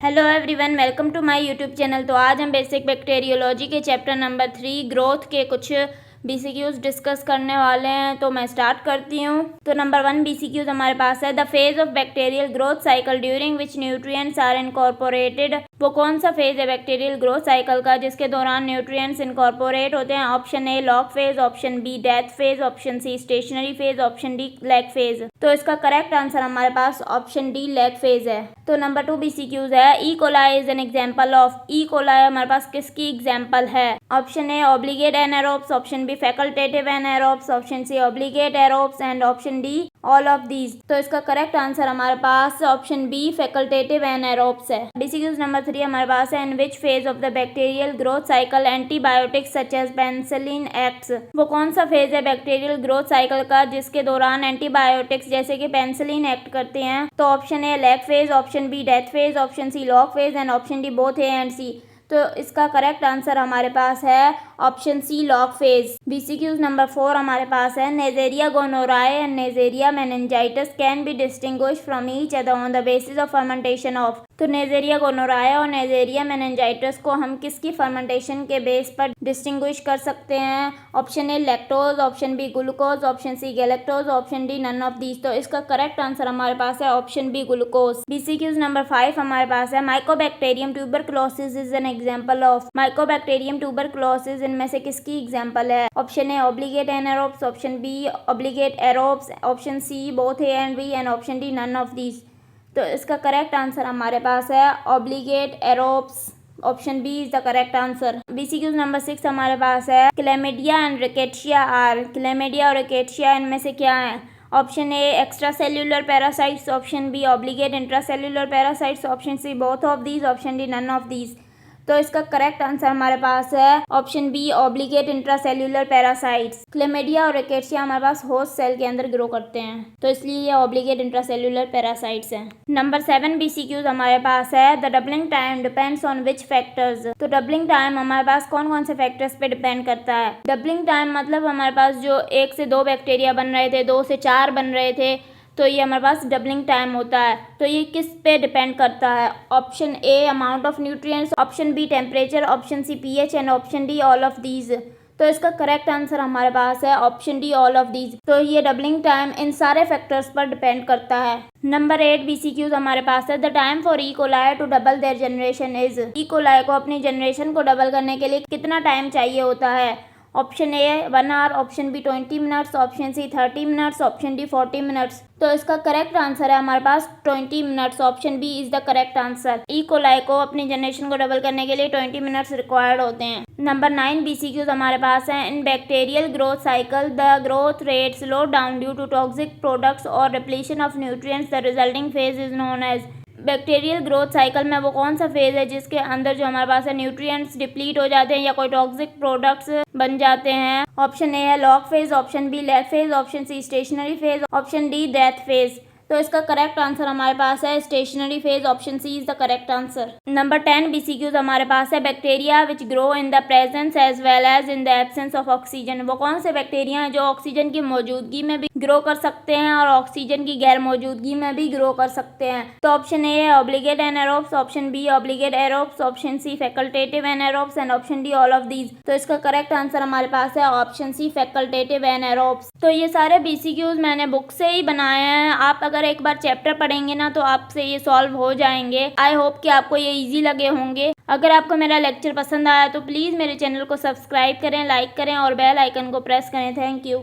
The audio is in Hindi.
Hello everyone, welcome to my YouTube channel. तो आज हम बेसिक बैक्टीरियोलॉजी के चैप्टर नंबर 3 ग्रोथ के कुछ बीसीक्यूज डिस्कस करने वाले हैं। तो मैं स्टार्ट करती हूँ। तो नंबर 1 बीसीक्यूज हमारे पास है, the phase of bacterial growth cycle during which nutrients are incorporated. वो कौन सा फेज है बैक्टीरियल ग्रोथ साइकिल का जिसके दौरान न्यूट्रिएंट्स इनकॉर्पोरेट होते हैं? Option A log phase, option B death phase, option C stationary phase, option D lag phase. तो इसका करेक्ट आंसर हमारे पास ऑप्शन डी लैग फेज है। तो नंबर 2 बीसीक्यूज है, E coli is an example of. E coli हमारे पास किसकी एग्जाम्पल है? Option A obligate anaerobes, option B facultative anaerobes, option C obligate aerobes and option D all of these. तो इसका करेक्ट आंसर हमारे पास ऑप्शन बी फैकल्टेटिव एनारोब्स है। बीसीक्यूज नंबर 3 हमारे पास है, in which phase of the bacterial growth cycle antibiotics such as penicillin acts. वो कौन सा फेज है बैक्टीरियल ग्रोथ साइकिल का जिसके दौरान एंटीबायोटिक्स जैसे कि पेनिसिलिन एक्ट करते हैं? तो option A lag phase, option B death phase, option C log phase and option D both A and C. तो इसका करेक्ट आंसर हमारे पास है option C log phase. Because number 4 हमारे पास है, Neisseria gonorrhoeae and Neisseria meningitidis can be distinguish from each other on the basis of fermentation of. तो नेजेरिया गोनोराए और नेजेरिया मेनिंजाइटिस को हम किसकी फर्मेंटेशन के बेस पर डिस्टिंग्विश कर सकते हैं? Option A lactose, option B glucose, option C galactose, option D none of these. तो इसका करेक्ट आंसर हमारे पास है option B glucose. BCQs number 5 हमारे पास है, mycobacterium tuberculosis is an example of. Mycobacterium tuberculosis इनमें से किसकी एग्जाम्पल है? Option A obligate anaerobes, option B obligate aerobes, option C both A and B and option D none of these. तो इसका करेक्ट आंसर हमारे पास है obligate aerobes, option B is the correct answer. Because number 6 हमारे पास है, Chlamydia and Rickettsia are. Chlamydia और रिकेट्शिया इनमें से क्या है? Option A extracellular parasites, option B obligate intracellular parasites, option C both of these, option D none of these. तो इसका करेक्ट आंसर हमारे पास है option B obligate intracellular parasites. Chlamydia और रिकेट्शिया हमारे पास होस्ट सेल के अंदर ग्रो करते हैं, तो इसलिए ये ऑब्लिगेट इंट्रासेल्यूलर पैरासाइट्स हैं। नंबर 7 बीसीक्यूज हमारे पास है, the doubling time depends on which factors. तो डबलिंग टाइम हमारे पास कौन कौन से फैक्टर्स पे डिपेंड करता है? डबलिंग टाइम मतलब हमारे पास जो 1 से 2 बैक्टीरिया बन रहे थे, 2 से 4 बन रहे थे, तो ये हमारे पास डबलिंग टाइम होता है। तो ये किस पे डिपेंड करता है? Option A amount of nutrients, option B temperature, option C pH and option D all of these. तो इसका करेक्ट आंसर हमारे पास है option D all of these. तो ये डबलिंग टाइम इन सारे फैक्टर्स पर डिपेंड करता है। नंबर 8 बीसीक्यूज हमारे पास है, the time for E coli to double their generation is. E coli को अपनी जनरेशन को डबल करने के लिए कितना टाइम चाहिए होता है? Option A 1 hour, option B 20 minutes, option C 30 minutes, option D 40 minutes. तो इसका करेक्ट आंसर है हमारे पास 20 minutes, option B is the correct answer. E coli को अपनी जनरेशन को डबल करने के लिए 20 मिनट्स रिक्वायर्ड होते हैं। नंबर 9 बीसीक्यूज हमारे पास है, in bacterial growth cycle the growth rate slow down due to toxic products और depletion of nutrients, the resulting phase is known as. Bacterial growth cycle में वो कौन सा फेज है जिसके अंदर जो हमारे पास है न्यूट्रिएंट्स डिप्लीट हो जाते हैं या कोई टॉक्सिक प्रोडक्ट्स बन जाते हैं? ऑप्शन ए है log phase, option B lag phase, option C stationary phase, option D death phase. तो इसका करेक्ट आंसर हमारे पास है stationary phase, option C is the correct answer. Number 10 BCQs हमारे पास है, bacteria which grow in the presence as well as in the absence of oxygen. वो कौन से बैक्टीरिया हैं जो ऑक्सीजन की मौजूदगी में भी ग्रो कर सकते हैं और ऑक्सीजन की गैर मौजूदगी में भी ग्रो कर सकते हैं? तो ऑप्शन ए है obligate anaerobes, option B obligate aerobes, option C facultative anaerobes and option D all of these. तो इसका करेक्ट आंसर हमारे पास है ऑप्शन सी फैकल्टेटिव एनारोब्स। तो ये सारे बीसीक्यूज मैंने बुक से ही बनाए हैं। आप अगर एक बार चैप्टर पढ़ेंगे ना तो आपसे ये सॉल्व हो जाएंगे। आई होप कि आपको ये इजी लगे होंगे। अगर आपको मेरा लेक्चर पसंद आया तो प्लीज़ मेरे चैनल को सब्सक्राइब करें, लाइक करें और बेल आइकन को प्रेस करें। Thank you.